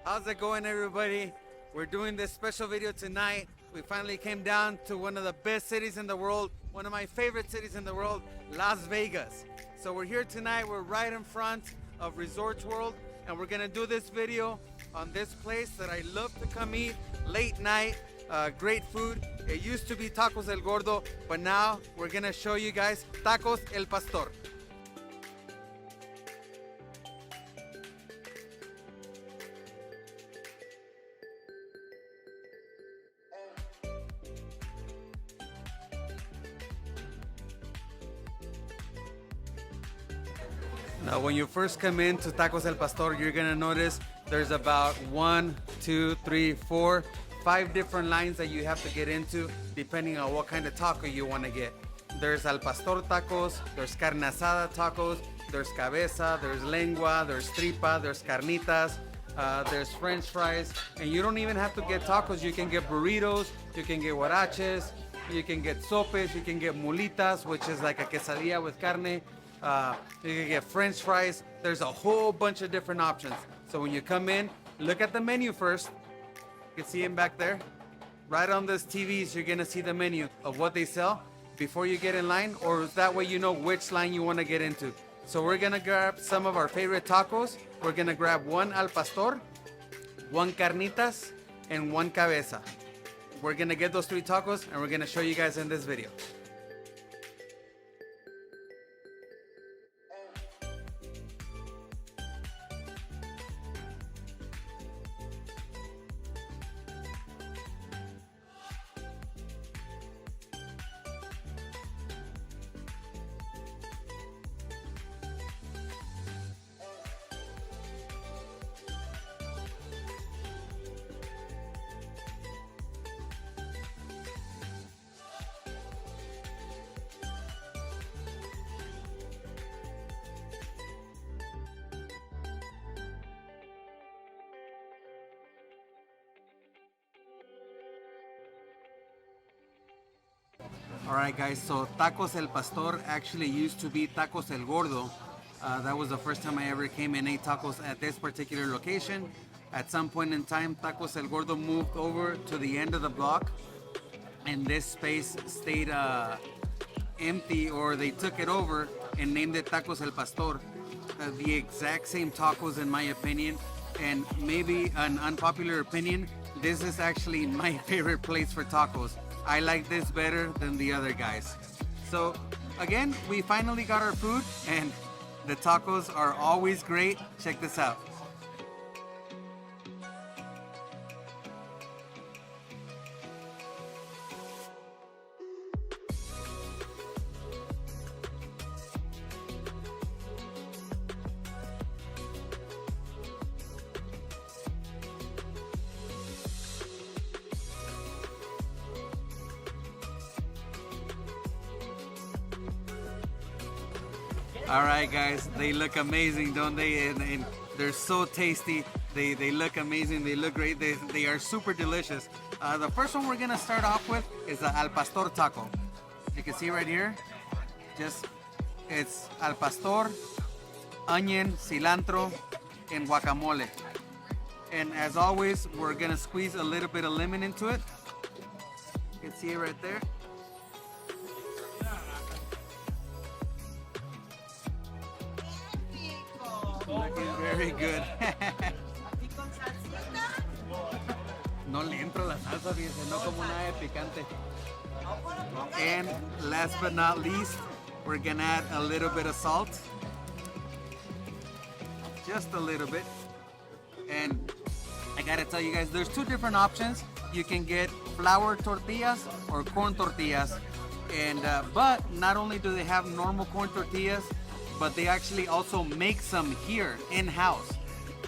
How's it going, everybody? We're doing this special video tonight. We finally came down to one of the best cities in the world, one of my favorite cities in the world, Las Vegas. So we're here tonight, we're right in front of Resorts World, and we're gonna do this video on this place that I love to come eat late night, great food. It used to be Tacos El Gordo, but now we're gonna show you guys Tacos El Pastor. Now, when you first come into Tacos El Pastor, you're gonna notice there's about 1, 2, 3, 4, 5 different lines that you have to get into depending on what kind of taco you want to get. There's Al Pastor tacos, there's carne asada tacos, there's cabeza, there's lengua, there's tripa, there's carnitas, there's french fries, and you don't even have to get tacos. You can get burritos, you can get huaraches, you can get sopes, you can get mulitas, which is like a quesadilla with carne. You can get french fries. There's a whole bunch of different options. So when you come in, look at the menu first. You can see them back there. Right on this TVs, you're gonna see the menu of what they sell before you get in line, or that way you know which line you wanna get into. So we're gonna grab some of our favorite tacos. We're gonna grab one Al Pastor, one carnitas, and one cabeza. We're gonna get those 3 tacos and we're gonna show you guys in this video. Alright guys, so Tacos El Pastor actually used to be Tacos El Gordo. That was the first time I ever came and ate tacos at this particular location. At some point in time, Tacos El Gordo moved over to the end of the block, and this space stayed empty, or they took it over and named it Tacos El Pastor. The exact same tacos in my opinion, and maybe an unpopular opinion, this is actually my favorite place for tacos. I like this better than the other guys. So again, we finally got our food and the tacos are always great. Check this out. All right, guys, they look amazing, don't they? And they're so tasty. They look amazing. They look great. They are super delicious. The first one we're gonna start off with is the Al Pastor taco. You can see right here, it's Al Pastor, onion, cilantro, and guacamole. And as always, we're gonna squeeze a little bit of lemon into it. You can see it right there. Looking very good. No le entro la salsa, fíjense, no como nada de picante. And last but not least, we're gonna add a little bit of salt. Just a little bit. And I gotta tell you guys, there's 2 different options. You can get flour tortillas or corn tortillas. And but not only do they have normal corn tortillas, but they actually also make some here in-house.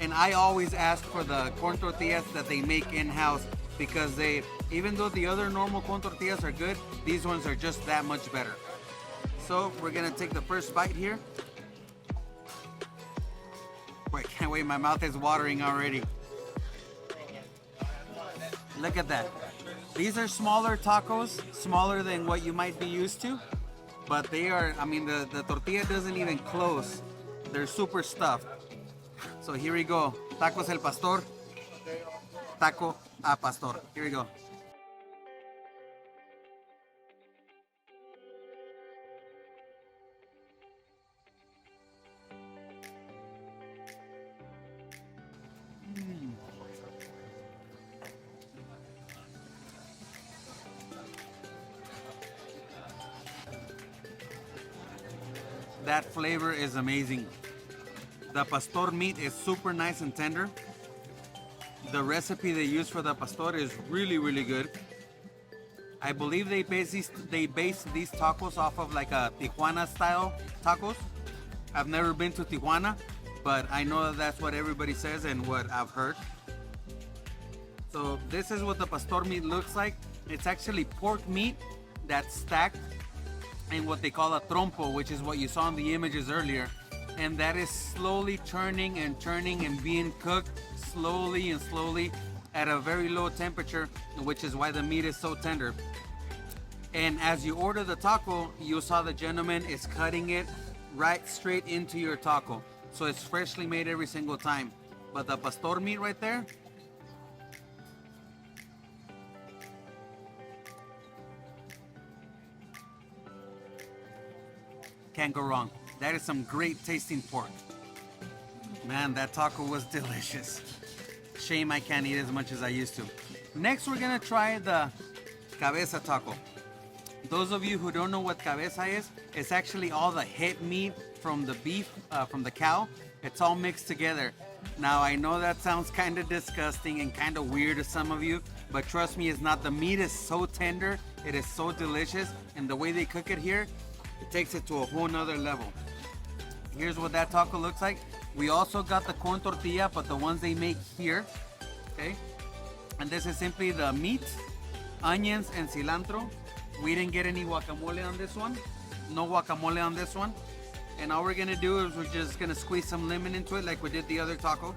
And I always ask for the corn tortillas that they make in-house, because they, even though the other normal corn tortillas are good, these ones are just that much better. So we're gonna take the first bite here. Boy, I can't wait, my mouth is watering already. Look at that. These are smaller tacos, smaller than what you might be used to. But they are, I mean, the tortilla doesn't even close. They're super stuffed. So here we go, Tacos El Pastor. taco al pastor. Here we go. That flavor is amazing. The pastor meat is super nice and tender. The recipe they use for the pastor is really, really good. I believe they base these tacos off of like a Tijuana style tacos. I've never been to Tijuana, but I know that that's what everybody says and what I've heard. So this is what the pastor meat looks like. It's actually pork meat that's stacked in what they call a trompo, which is what you saw in the images earlier. And that is slowly turning and turning and being cooked slowly and slowly at a very low temperature, which is why the meat is so tender. And as you order the taco, you saw the gentleman is cutting it right straight into your taco. So it's freshly made every single time. But the pastor meat right there, can't go wrong. That is some great tasting pork. Man, that taco was delicious. Shame I can't eat as much as I used to. Next, we're gonna try the cabeza taco. Those of you who don't know what cabeza is, it's actually all the head meat from the beef, from the cow. It's all mixed together. Now, I know that sounds kind of disgusting and kind of weird to some of you, but trust me, it's not. The meat is so tender, it is so delicious, and the way they cook it here, it takes it to a whole nother level. Here's what that taco looks like. We also got the corn tortilla, but the ones they make here, okay? And this is simply the meat, onions, and cilantro. We didn't get any guacamole on this one. No guacamole on this one. And all we're gonna do is we're just gonna squeeze some lemon into it like we did the other taco.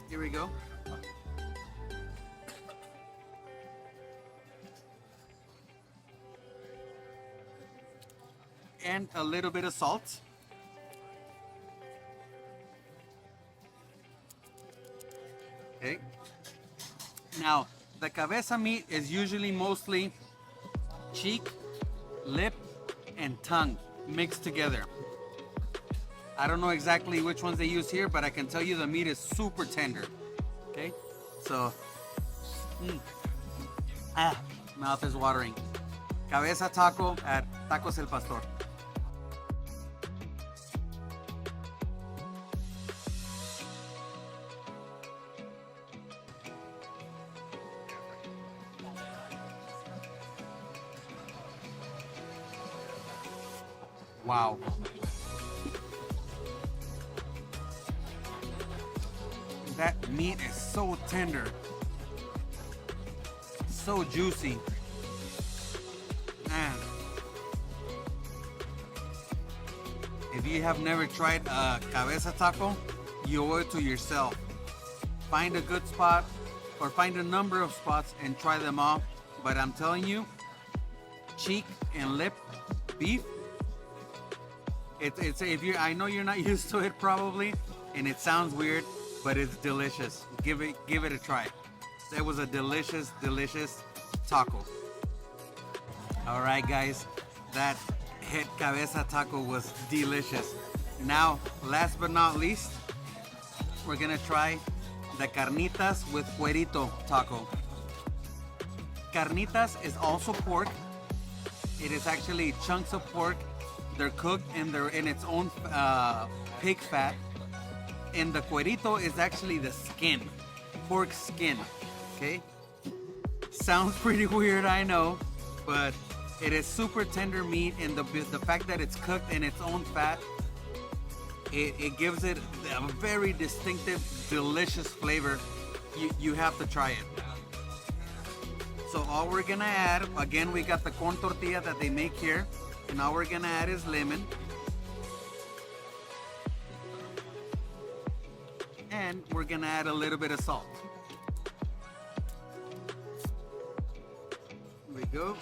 Here we go. And a little bit of salt. Okay. Now, the cabeza meat is usually mostly cheek, lip, and tongue mixed together. I don't know exactly which ones they use here, but I can tell you the meat is super tender. Okay, so mouth is watering. Cabeza taco at Tacos El Pastor. Wow. That meat is so tender, so juicy. Man, if you have never tried a cabeza taco, you owe it to yourself. Find a good spot or find a number of spots and try them all. But I'm telling you, cheek and lip beef, it's if you, I know you're not used to it probably, and it sounds weird, but it's delicious. Give it a try. That was a delicious taco. All right, guys, that head cabeza taco was delicious. Now, last but not least, we're gonna try the carnitas with cuerito taco. Carnitas is also pork. It is actually chunks of pork. They're cooked in its own pig fat. And the cuerito is actually the skin, pork skin, okay? Sounds pretty weird, I know, but it is super tender meat, and the fact that it's cooked in its own fat, it gives it a very distinctive, delicious flavor. You have to try it. So all we're gonna add, again, we got the corn tortilla that they make here, and all we're gonna add is lemon. And we're gonna add a little bit of salt. Here we go.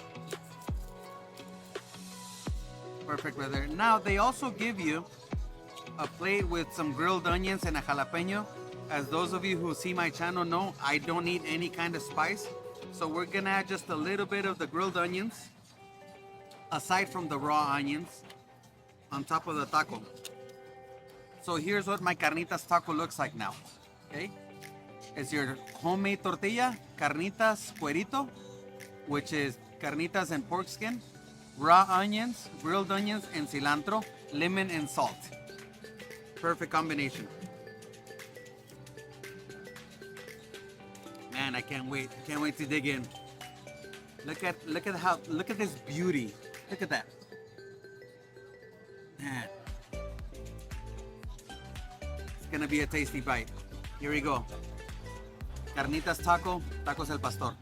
Perfect right there. Now they also give you a plate with some grilled onions and a jalapeno. as those of you who see my channel know, I don't need any kind of spice. So we're gonna add just a little bit of the grilled onions, aside from the raw onions, on top of the taco. So here's what my carnitas taco looks like now, okay? It's your homemade tortilla, carnitas cuerito, which is carnitas and pork skin, raw onions, grilled onions, and cilantro, lemon, and salt. Perfect combination. Man, I can't wait. Can't wait to dig in. Look at this beauty. Look at that. Man. It's gonna be a tasty bite. Here we go. Carnitas taco, tacos El Pastor.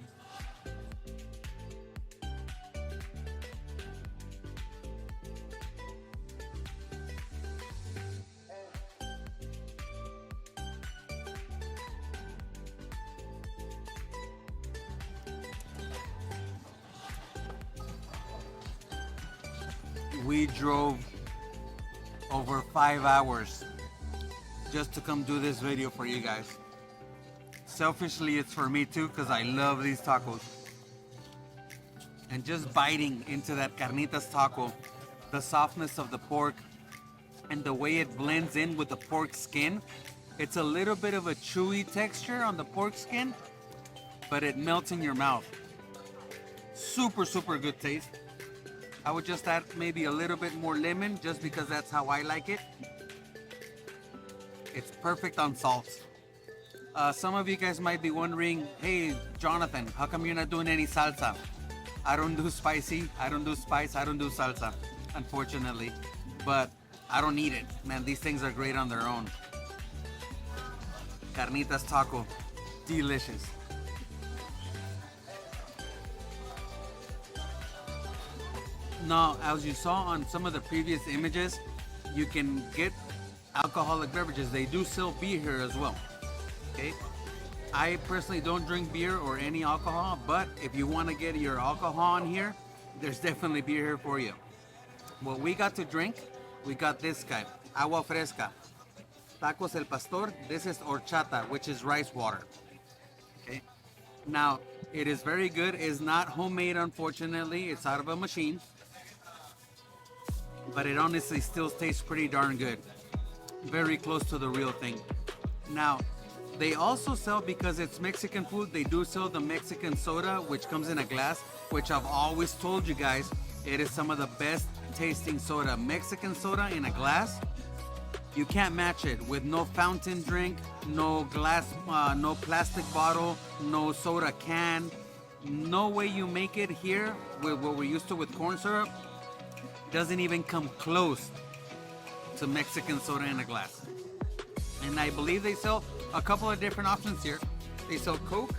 We drove over 5 hours just to come do this video for you guys. Selfishly, it's for me too, because I love these tacos. And just biting into that carnitas taco, the softness of the pork, and the way it blends in with the pork skin. It's a little bit of a chewy texture on the pork skin, but it melts in your mouth. Super, super good taste. I would just add maybe a little bit more lemon, just because that's how I like it. It's perfect on salt. Some of you guys might be wondering, hey Jonathan, how come you're not doing any salsa? I don't do spicy, I don't do spice, I don't do salsa, unfortunately. But I don't need it, man. These things are great on their own. Carnitas taco, delicious. Now, as you saw on some of the previous images, you can get alcoholic beverages. They do sell beer here as well. Okay, I personally don't drink beer or any alcohol, but if you want to get your alcohol on here, there's definitely beer here for you. What we got to drink, we got this guy, agua fresca. Tacos El Pastor, this is horchata, which is rice water. Okay, now it is very good. It's not homemade, unfortunately. It's out of a machine, but it honestly still tastes pretty darn good. Very close to the real thing. Now, they also sell, because it's Mexican food, they do sell the Mexican soda, which comes in a glass, which I've always told you guys, it is some of the best tasting soda. Mexican soda in a glass, you can't match it with no fountain drink, no glass, no plastic bottle, no soda can. No way you make it here with what we're used to with corn syrup. Doesn't even come close to Mexican soda in a glass. And I believe they sell a couple of different options here. They sell Coke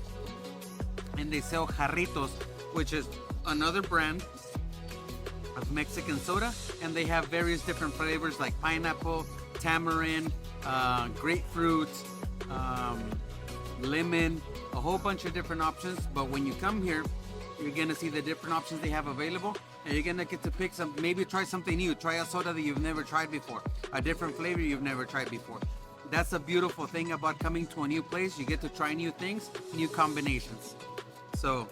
and they sell Jarritos, which is another brand of Mexican soda, and they have various different flavors like pineapple, tamarind, grapefruit, lemon, a whole bunch of different options. But when you come here, you're gonna see the different options they have available, and you're gonna get to pick some, maybe try something new, try a soda that you've never tried before, a different flavor you've never tried before. That's a beautiful thing about coming to a new place. You get to try new things, new combinations. So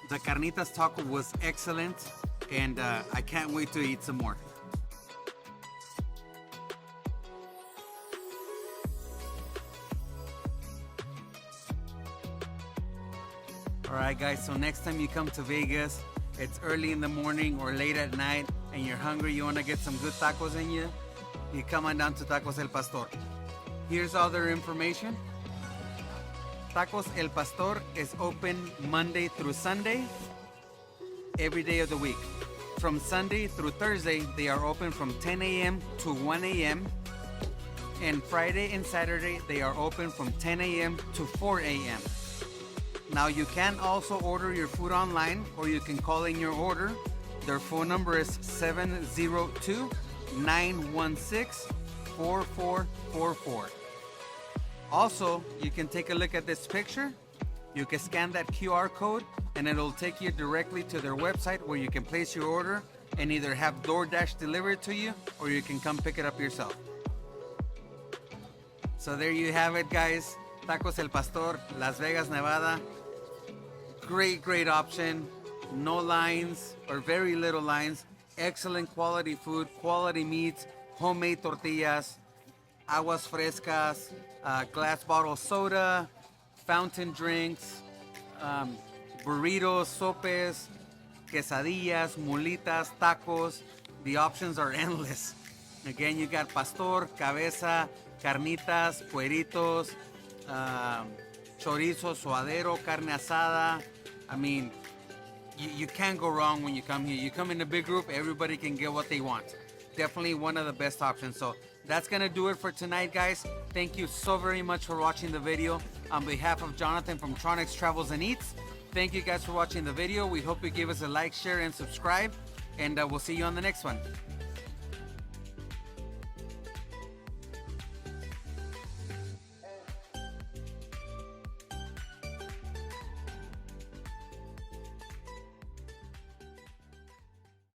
the carnitas taco was excellent, and I can't wait to eat some more. All right, guys, so next time you come to Vegas, it's early in the morning or late at night, and you're hungry, you want to get some good tacos in you, you come on down to Tacos El Pastor. Here's all their information. Tacos El Pastor is open Monday through Sunday, every day of the week. From Sunday through Thursday, they are open from 10 a.m. to 1 a.m. And Friday and Saturday, they are open from 10 a.m. to 4 a.m. Now, you can also order your food online, or you can call in your order. Their phone number is 702-916-4444. Also, you can take a look at this picture. You can scan that QR code, and it'll take you directly to their website, where you can place your order and either have DoorDash delivered to you, or you can come pick it up yourself. So there you have it, guys. Tacos El Pastor, Las Vegas, Nevada. Great option. No lines or very little lines. Excellent quality food, quality meats, homemade tortillas, aguas frescas, glass bottle soda, fountain drinks, burritos, sopes, quesadillas, mulitas, tacos. The options are endless. Again, you got pastor, cabeza, carnitas, cueritos, chorizo, suadero, carne asada. I mean, you can't go wrong when you come here. You come in a big group, everybody can get what they want. Definitely one of the best options. So that's gonna do it for tonight, guys. Thank you so very much for watching the video. On behalf of Jonathan from Tronics Travels and Eats, thank you guys for watching the video. We hope you give us a like, share, and subscribe. And we'll see you on the next one.